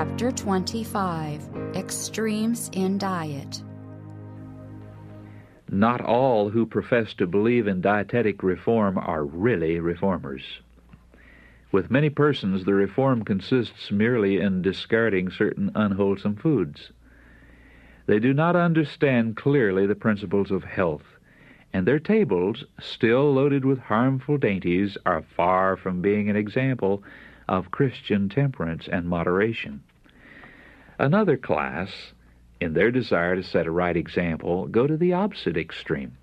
Chapter 25, Extremes in Diet. Not all who profess to believe in dietetic reform are really reformers. With many persons, the reform consists merely in discarding certain unwholesome foods. They do not understand clearly the principles of health, and their tables, still loaded with harmful dainties, are far from being an example of Christian temperance and moderation. Another class, in their desire to set a right example, go to the opposite extreme.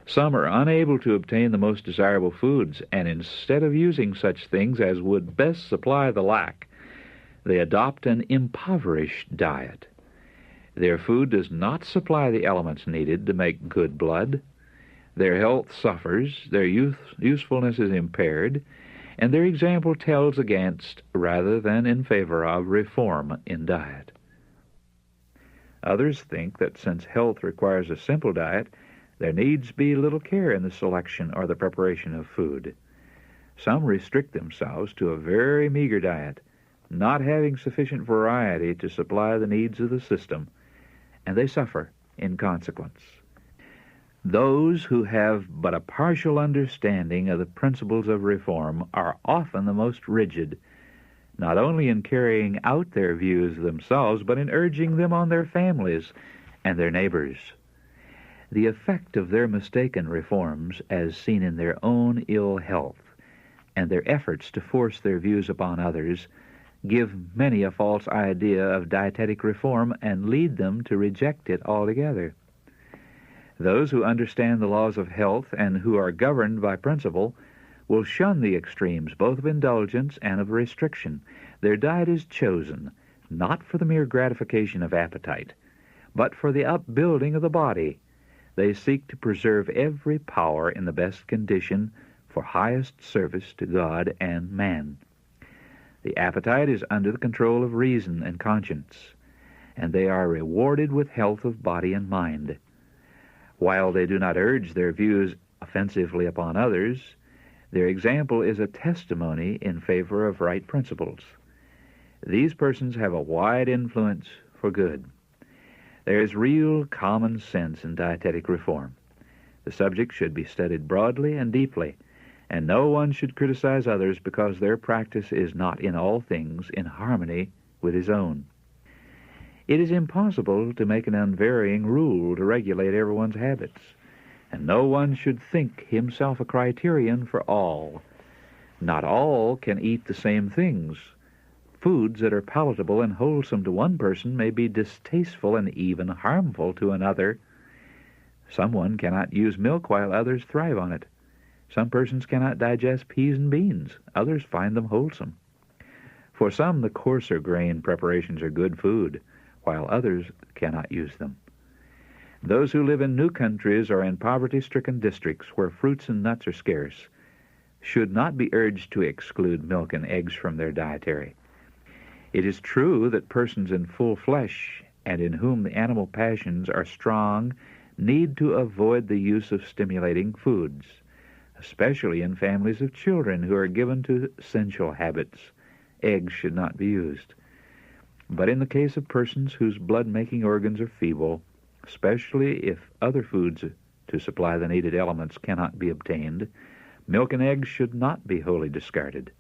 Some are unable to obtain the most desirable foods, and instead of using such things as would best supply the lack, they adopt an impoverished diet. Their food does not supply the elements needed to make good blood. Their health suffers, their usefulness is impaired, and their example tells against, rather than in favor of, reform in diet. Others think that since health requires a simple diet, there needs be little care in the selection or the preparation of food. Some restrict themselves to a very meager diet, not having sufficient variety to supply the needs of the system, and they suffer in consequence. Those who have but a partial understanding of the principles of reform are often the most rigid, not only in carrying out their views themselves, but in urging them on their families and their neighbors. The effect of their mistaken reforms, as seen in their own ill health, and their efforts to force their views upon others, give many a false idea of dietetic reform and lead them to reject it altogether. Those who understand the laws of health and who are governed by principle will shun the extremes both of indulgence and of restriction. Their diet is chosen not for the mere gratification of appetite, but for the upbuilding of the body. They seek to preserve every power in the best condition for highest service to God and man. The appetite is under the control of reason and conscience, and they are rewarded with health of body and mind. While they do not urge their views offensively upon others, their example is a testimony in favor of right principles. These persons have a wide influence for good. There is real common sense in dietetic reform. The subject should be studied broadly and deeply, and no one should criticize others because their practice is not in all things in harmony with his own. It is impossible to make an unvarying rule to regulate everyone's habits, and no one should think himself a criterion for all. Not all can eat the same things. Foods that are palatable and wholesome to one person may be distasteful and even harmful to another. Someone cannot use milk while others thrive on it. Some persons cannot digest peas and beans. Others find them wholesome. For some, the coarser grain preparations are good food, while others cannot use them. Those who live in new countries or in poverty-stricken districts where fruits and nuts are scarce should not be urged to exclude milk and eggs from their dietary. It is true that persons in full flesh and in whom the animal passions are strong need to avoid the use of stimulating foods, especially in families of children who are given to sensual habits. Eggs should not be used. But in the case of persons whose blood-making organs are feeble, especially if other foods to supply the needed elements cannot be obtained, milk and eggs should not be wholly discarded.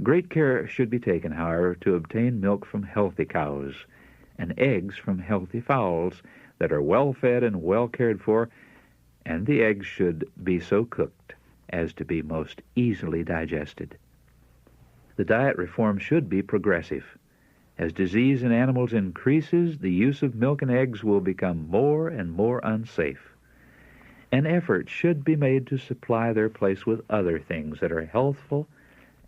Great care should be taken, however, to obtain milk from healthy cows and eggs from healthy fowls that are well fed and well cared for, and the eggs should be so cooked as to be most easily digested. The diet reform should be progressive. As disease in animals increases, the use of milk and eggs will become more and more unsafe. An effort should be made to supply their place with other things that are healthful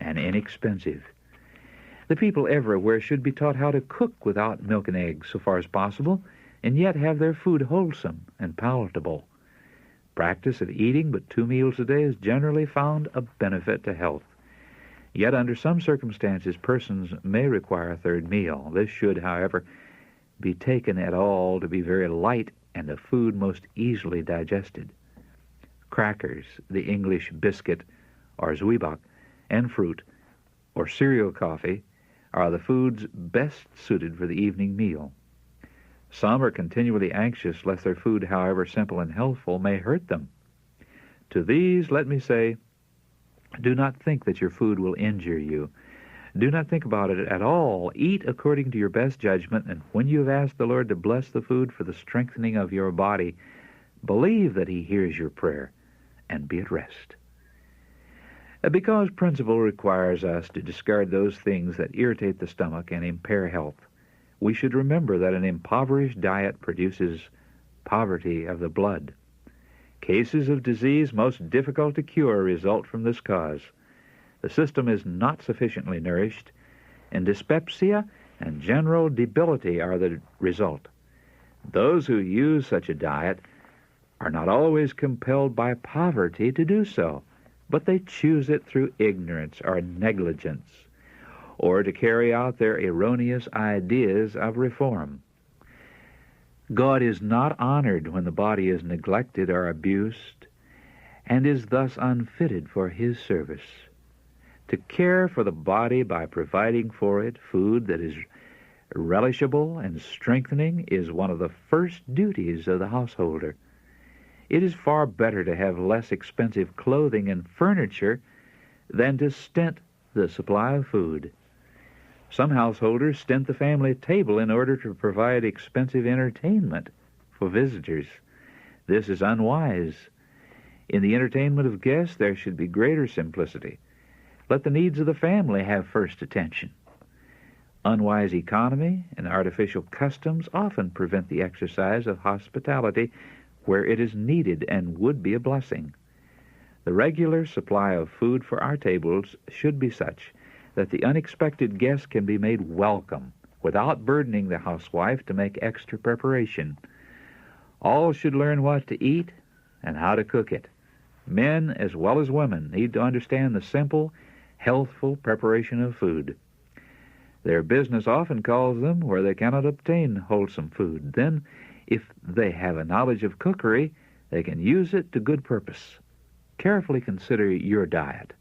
and inexpensive. The people everywhere should be taught how to cook without milk and eggs so far as possible, and yet have their food wholesome and palatable. Practice of eating but 2 meals a day is generally found a benefit to health. Yet under some circumstances, persons may require a third meal. This should, however, be taken at all to be very light and a food most easily digested. Crackers, the English biscuit or zwieback, and fruit, or cereal coffee, are the foods best suited for the evening meal. Some are continually anxious lest their food, however simple and healthful, may hurt them. To these, let me say, do not think that your food will injure you. Do not think about it at all. Eat according to your best judgment, and when you have asked the Lord to bless the food for the strengthening of your body, believe that He hears your prayer, and be at rest. Because principle requires us to discard those things that irritate the stomach and impair health, we should remember that an impoverished diet produces poverty of the blood. Cases of disease most difficult to cure result from this cause. The system is not sufficiently nourished, and dyspepsia and general debility are the result. Those who use such a diet are not always compelled by poverty to do so, but they choose it through ignorance or negligence, or to carry out their erroneous ideas of reform. God is not honored when the body is neglected or abused, and is thus unfitted for His service. To care for the body by providing for it food that is relishable and strengthening is one of the first duties of the householder. It is far better to have less expensive clothing and furniture than to stint the supply of food. Some householders stint the family table in order to provide expensive entertainment for visitors. This is unwise. In the entertainment of guests, there should be greater simplicity. Let the needs of the family have first attention. Unwise economy and artificial customs often prevent the exercise of hospitality where it is needed and would be a blessing. The regular supply of food for our tables should be such that the unexpected guest can be made welcome without burdening the housewife to make extra preparation. All should learn what to eat and how to cook it. Men as well as women need to understand the simple, healthful preparation of food. Their business often calls them where they cannot obtain wholesome food. Then, if they have a knowledge of cookery, they can use it to good purpose. Carefully consider your diet.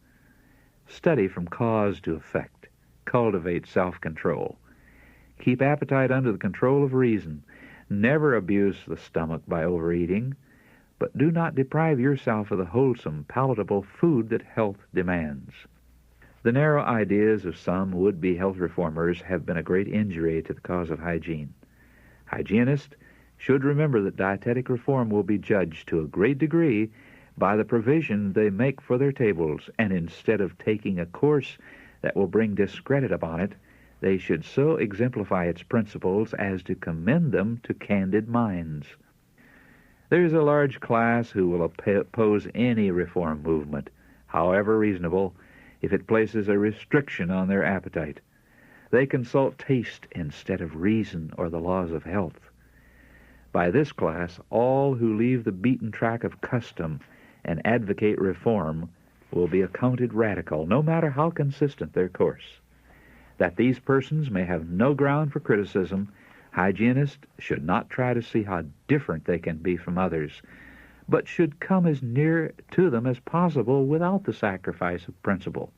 Study from cause to effect. Cultivate self-control. Keep appetite under the control of reason. Never abuse the stomach by overeating, but do not deprive yourself of the wholesome, palatable food that health demands. The narrow ideas of some would-be health reformers have been a great injury to the cause of hygiene. Hygienists should remember that dietetic reform will be judged to a great degree by the provision they make for their tables, and instead of taking a course that will bring discredit upon it, they should so exemplify its principles as to commend them to candid minds. There is a large class who will oppose any reform movement, however reasonable, if it places a restriction on their appetite. They consult taste instead of reason or the laws of health. By this class, all who leave the beaten track of custom and advocate reform will be accounted radical, no matter how consistent their course. That these persons may have no ground for criticism, hygienists should not try to see how different they can be from others, but should come as near to them as possible without the sacrifice of principle.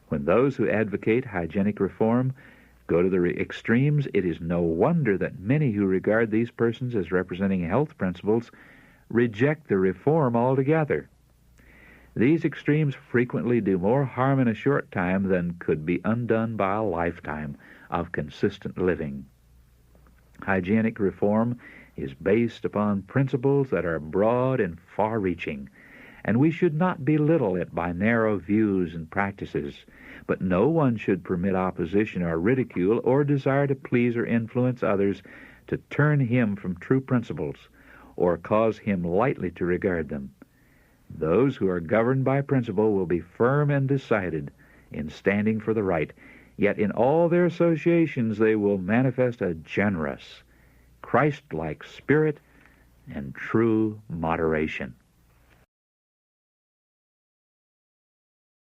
When those who advocate hygienic reform go to the extremes, it is no wonder that many who regard these persons as representing health principles reject the reform altogether. These extremes frequently do more harm in a short time than could be undone by a lifetime of consistent living. Hygienic reform is based upon principles that are broad and far-reaching, and we should not belittle it by narrow views and practices, but no one should permit opposition or ridicule or desire to please or influence others to turn him from true principles or cause him lightly to regard them. Those who are governed by principle will be firm and decided in standing for the right, yet in all their associations they will manifest a generous, Christ-like spirit and true moderation.